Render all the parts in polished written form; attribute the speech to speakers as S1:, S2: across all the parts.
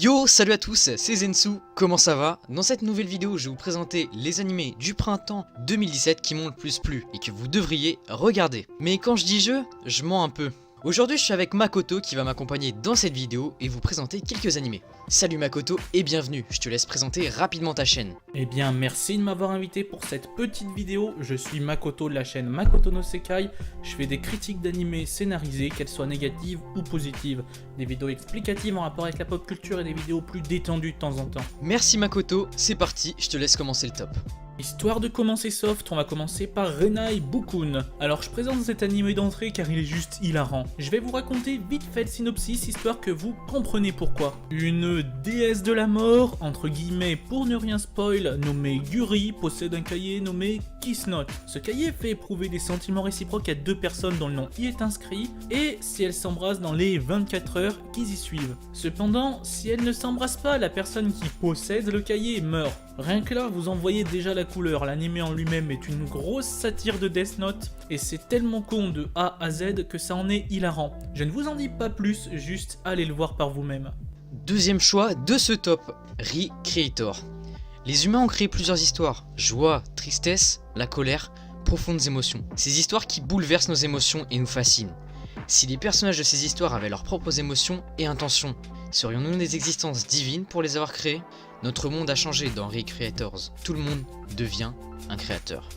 S1: Yo, salut à tous, c'est Zensu, comment ça va? Dans cette nouvelle vidéo, je vais vous présenter les animés du printemps 2017 qui m'ont le plus plu et que vous devriez regarder. Mais quand je dis je mens un peu. Aujourd'hui, je suis avec Makoto qui va m'accompagner dans cette vidéo et vous présenter quelques animés. Salut Makoto et bienvenue, je te laisse présenter rapidement ta chaîne.
S2: Eh bien, merci de m'avoir invité pour cette petite vidéo. Je suis Makoto de la chaîne Makoto no Sekai. Je fais des critiques d'animés scénarisées, qu'elles soient négatives ou positives. Des vidéos explicatives en rapport avec la pop culture et des vidéos plus détendues de temps en temps.
S1: Merci Makoto, c'est parti, je te laisse commencer le top.
S2: Histoire de commencer soft, on va commencer par Renai Bukun. Alors je présente cet animé d'entrée car il est juste hilarant. Je vais vous raconter vite fait le synopsis histoire que vous compreniez pourquoi. Une déesse de la mort, entre guillemets pour ne rien spoil, nommée Yuri, possède un cahier nommé Kiss Note. Ce cahier fait éprouver des sentiments réciproques à deux personnes dont le nom y est inscrit et si elles s'embrassent dans les 24 heures qui y suivent. Cependant, si elles ne s'embrassent pas, la personne qui possède le cahier meurt. Rien que là, vous en voyez déjà la couleur, l'anime en lui-même est une grosse satire de Death Note, et c'est tellement con de A à Z que ça en est hilarant. Je ne vous en dis pas plus, juste allez le voir par vous-même.
S1: Deuxième choix de ce top, Recreator. Les humains ont créé plusieurs histoires, joie, tristesse, la colère, profondes émotions. Ces histoires qui bouleversent nos émotions et nous fascinent. Si les personnages de ces histoires avaient leurs propres émotions et intentions, serions-nous des existences divines pour les avoir créées? Notre monde a changé dans Recreators. Tout le monde devient un créateur.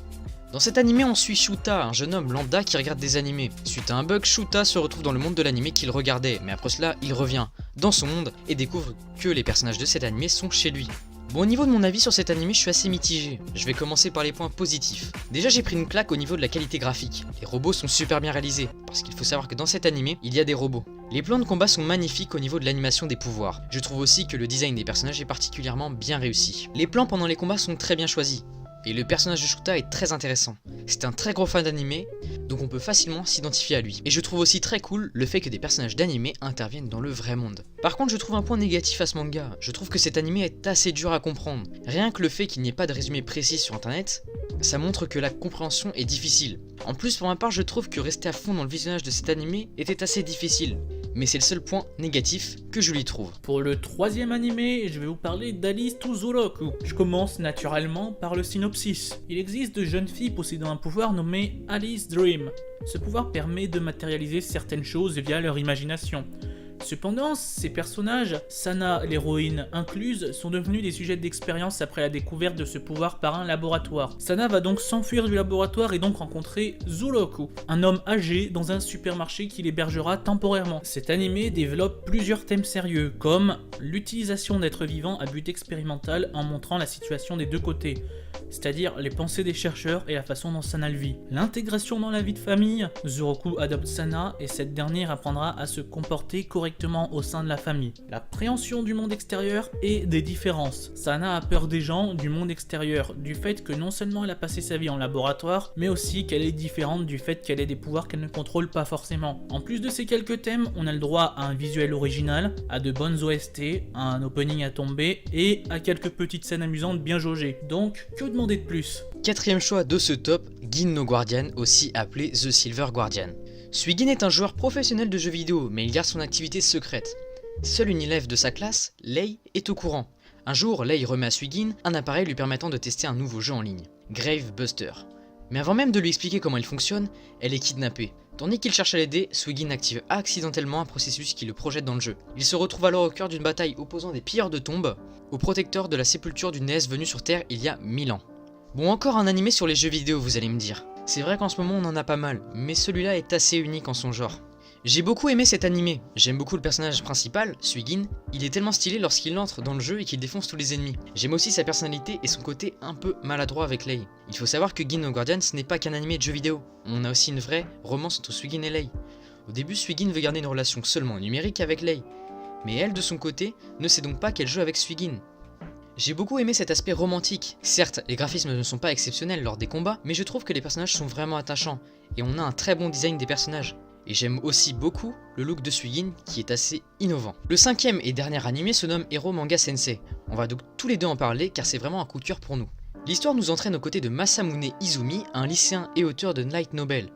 S1: Dans cet animé, on suit Shuta, un jeune homme lambda qui regarde des animés. Suite à un bug, Shuta se retrouve dans le monde de l'animé qu'il regardait, mais après cela, il revient dans son monde et découvre que les personnages de cet animé sont chez lui. Bon, au niveau de mon avis sur cet animé, je suis assez mitigé. Je vais commencer par les points positifs. Déjà, j'ai pris une claque au niveau de la qualité graphique. Les robots sont super bien réalisés, parce qu'il faut savoir que dans cet animé, il y a des robots. Les plans de combat sont magnifiques au niveau de l'animation des pouvoirs. Je trouve aussi que le design des personnages est particulièrement bien réussi. Les plans pendant les combats sont très bien choisis. Et le personnage de Shuta est très intéressant. C'est un très gros fan d'animé, donc on peut facilement s'identifier à lui. Et je trouve aussi très cool le fait que des personnages d'animé interviennent dans le vrai monde. Par contre, je trouve un point négatif à ce manga. Je trouve que cet animé est assez dur à comprendre. Rien que le fait qu'il n'y ait pas de résumé précis sur internet, ça montre que la compréhension est difficile. En plus, pour ma part, je trouve que rester à fond dans le visionnage de cet animé était assez difficile. Mais c'est le seul point négatif que je lui trouve.
S2: Pour le troisième animé, je vais vous parler d'Alice to Zouroku. Je commence naturellement par le synopsis. Il existe de jeunes filles possédant un pouvoir nommé Alice Dream. Ce pouvoir permet de matérialiser certaines choses via leur imagination. Cependant, ces personnages, Sana l'héroïne incluse, sont devenus des sujets d'expérience après la découverte de ce pouvoir par un laboratoire. Sana va donc s'enfuir du laboratoire et donc rencontrer Zouroku, un homme âgé dans un supermarché qui l'hébergera temporairement. Cet animé développe plusieurs thèmes sérieux, comme l'utilisation d'êtres vivants à but expérimental en montrant la situation des deux côtés, c'est-à-dire les pensées des chercheurs et la façon dont Sana le vit. L'intégration dans la vie de famille, Zouroku adopte Sana et cette dernière apprendra à se comporter correctement au sein de la famille. L'appréhension du monde extérieur et des différences. Sana a peur des gens, du monde extérieur, du fait que non seulement elle a passé sa vie en laboratoire, mais aussi qu'elle est différente du fait qu'elle ait des pouvoirs qu'elle ne contrôle pas forcément. En plus de ces quelques thèmes, on a le droit à un visuel original, à de bonnes OST, à un opening à tomber et à quelques petites scènes amusantes bien jaugées. Donc, que demander de plus?
S1: Quatrième choix de ce top, Gin no Guardian, aussi appelé The Silver Guardian. Suigin est un joueur professionnel de jeux vidéo, mais il garde son activité secrète. Seul une élève de sa classe, Lei, est au courant. Un jour, Lei remet à Suigin un appareil lui permettant de tester un nouveau jeu en ligne, Grave Buster. Mais avant même de lui expliquer comment il fonctionne, elle est kidnappée. Tandis qu'il cherche à l'aider, Suigin active accidentellement un processus qui le projette dans le jeu. Il se retrouve alors au cœur d'une bataille opposant des pilleurs de tombes aux protecteurs de la sépulture d'une déesse venue sur Terre il y a 1000 ans. Bon, encore un animé sur les jeux vidéo, vous allez me dire. C'est vrai qu'en ce moment on en a pas mal, mais celui-là est assez unique en son genre. J'ai beaucoup aimé cet animé, j'aime beaucoup le personnage principal, Suigin, il est tellement stylé lorsqu'il entre dans le jeu et qu'il défonce tous les ennemis. J'aime aussi sa personnalité et son côté un peu maladroit avec Lei. Il faut savoir que Gin no Guardian ce n'est pas qu'un animé de jeux vidéo, on a aussi une vraie romance entre Suigin et Lei. Au début Suigin veut garder une relation seulement numérique avec Lei, mais elle de son côté ne sait donc pas qu'elle joue avec Suigin. J'ai beaucoup aimé cet aspect romantique. Certes, les graphismes ne sont pas exceptionnels lors des combats, mais je trouve que les personnages sont vraiment attachants, et on a un très bon design des personnages. Et j'aime aussi beaucoup le look de Suigin qui est assez innovant. Le cinquième et dernier animé se nomme Hero Manga Sensei. On va donc tous les deux en parler car c'est vraiment un coup de cœur pour nous. L'histoire nous entraîne aux côtés de Masamune Izumi, un lycéen et auteur de Light Novel.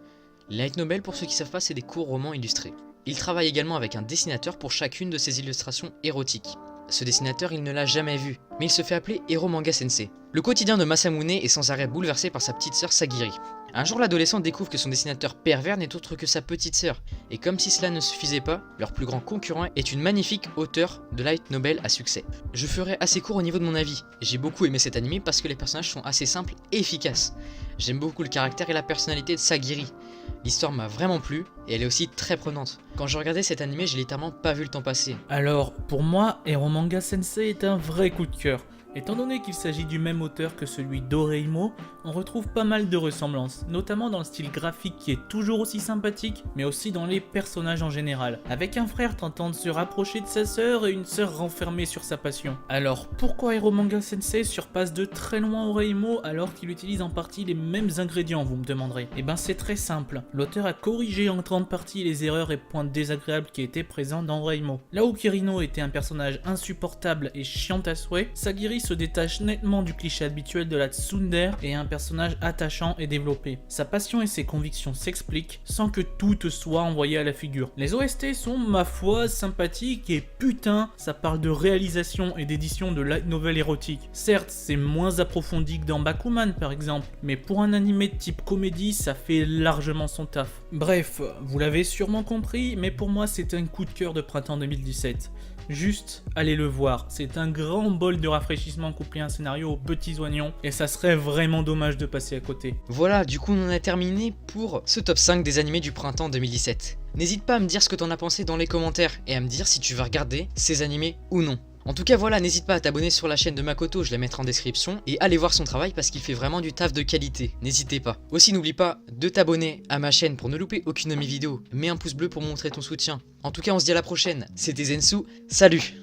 S1: Les Light Novel, pour ceux qui savent pas, c'est des courts romans illustrés. Il travaille également avec un dessinateur pour chacune de ses illustrations érotiques. ce dessinateur il ne l'a jamais vu, mais il se fait appeler Hero Manga Sensei. Le quotidien de Masamune est sans arrêt bouleversé par sa petite sœur Sagiri. Un jour l'adolescent découvre que son dessinateur pervers n'est autre que sa petite sœur, et comme si cela ne suffisait pas, leur plus grand concurrent est une magnifique auteure de light novel à succès. Je ferai assez court au niveau de mon avis, j'ai beaucoup aimé cet anime parce que les personnages sont assez simples et efficaces. J'aime beaucoup le caractère et la personnalité de Sagiri. L'histoire m'a vraiment plu, et elle est aussi très prenante. Quand je regardais cet anime, j'ai littéralement pas vu le temps passer.
S2: Alors, pour moi, Hero Manga Sensei est un vrai coup de cœur. Étant donné qu'il s'agit du même auteur que celui d'Oreimo, on retrouve pas mal de ressemblances, notamment dans le style graphique qui est toujours aussi sympathique, mais aussi dans les personnages en général, avec un frère tentant de se rapprocher de sa sœur et une sœur renfermée sur sa passion. Alors pourquoi Hero Manga Sensei surpasse de très loin Oreimo alors qu'il utilise en partie les mêmes ingrédients, vous me demanderez? Eh ben c'est très simple, l'auteur a corrigé en grande partie les erreurs et points désagréables qui étaient présents dans Oreimo. Là où Kirino était un personnage insupportable et chiant à souhait, Sagiri se détache nettement du cliché habituel de la tsundere et est un personnage attachant et développé. Sa passion et ses convictions s'expliquent sans que tout te soit envoyé à la figure. Les OST sont, ma foi, sympathiques et putain, ça parle de réalisation et d'édition de light novel érotique. Certes, c'est moins approfondi que dans Bakuman par exemple, mais pour un animé de type comédie, ça fait largement son taf. Bref, vous l'avez sûrement compris, mais pour moi c'est un coup de cœur de printemps 2017. Juste, allez le voir, c'est un grand bol de rafraîchissement couplé à un scénario aux petits oignons, et ça serait vraiment dommage de passer à côté.
S1: Voilà, du coup on en a terminé pour ce top 5 des animés du printemps 2017. N'hésite pas à me dire ce que t'en as pensé dans les commentaires, et à me dire si tu vas regarder ces animés ou non. En tout cas voilà, n'hésite pas à t'abonner sur la chaîne de Makoto, je la mettrai en description, et allez voir son travail parce qu'il fait vraiment du taf de qualité, n'hésitez pas. Aussi n'oublie pas de t'abonner à ma chaîne pour ne louper aucune de mes vidéos, mets un pouce bleu pour montrer ton soutien. En tout cas on se dit à la prochaine, c'était Zensu, salut!